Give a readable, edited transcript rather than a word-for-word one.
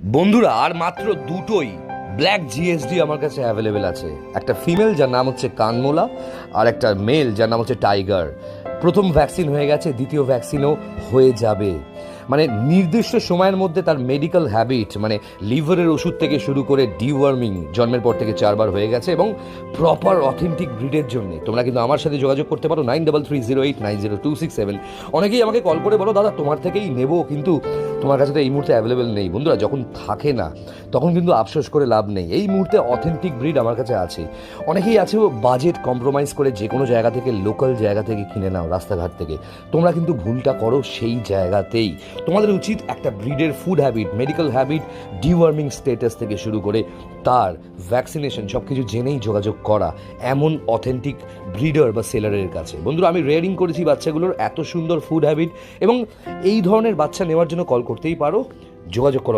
বন্ধুরা আর মাত্র দুটোই ব্ল্যাক জিএসডি আমার কাছে অ্যাভেলেবেল আছে। একটা ফিমেল যার নাম হচ্ছে কানমোলা, আর একটা মেল যার নাম হচ্ছে টাইগার। প্রথম ভ্যাকসিন হয়ে গেছে, দ্বিতীয় ভ্যাকসিনও হয়ে যাবে। মানে নির্দিষ্ট সময়ের মধ্যে তার মেডিকেল হ্যাবিট, মানে লিভারের ওষুধ থেকে শুরু করে ডিওয়ার্মিং জন্মের পর থেকে 4বার হয়ে গেছে, এবং প্রপার অথেন্টিক ব্রিডের জন্য তোমরা কিন্তু আমার সাথে যোগাযোগ করতে পারো 9330890267। অনেকেই আমাকে কল করে বলো, দাদা তোমার থেকেই নেবো, কিন্তু তোমার কাছে তো এই মুহূর্তে অ্যাভেলেবেল নেই। বন্ধুরা, যখন থাকে না তখন কিন্তু আফসোস করে লাভ নেই। এই মুহূর্তে অথেন্টিক ব্রিড আমার কাছে আছে। অনেকেই আছে বাজেট কম্প্রোমাইজ করে যে কোনো জায়গা থেকে, লোকাল জায়গা থেকে কিনে নাও, রাস্তাঘাট থেকে। তোমরা কিন্তু ভুলটা করো সেই জায়গাতেই। তোমাদের উচিত একটা ব্রিডের food habit, medical habit, deworming status থেকে শুরু করে তার ভ্যাকসিনেশন সব কিছু জেনেই যোগাযোগ করা এমন অথেন্টিক ব্রিডার বা সেলারের কাছে। বন্ধুরা, আমি রেয়ারিং করেছি বাচ্চাগুলোর, এত সুন্দর ফুড হ্যাবিট, এবং এই ধরনের বাচ্চা নেওয়ার জন্য কল করতেই পারো, যোগাযোগ করো।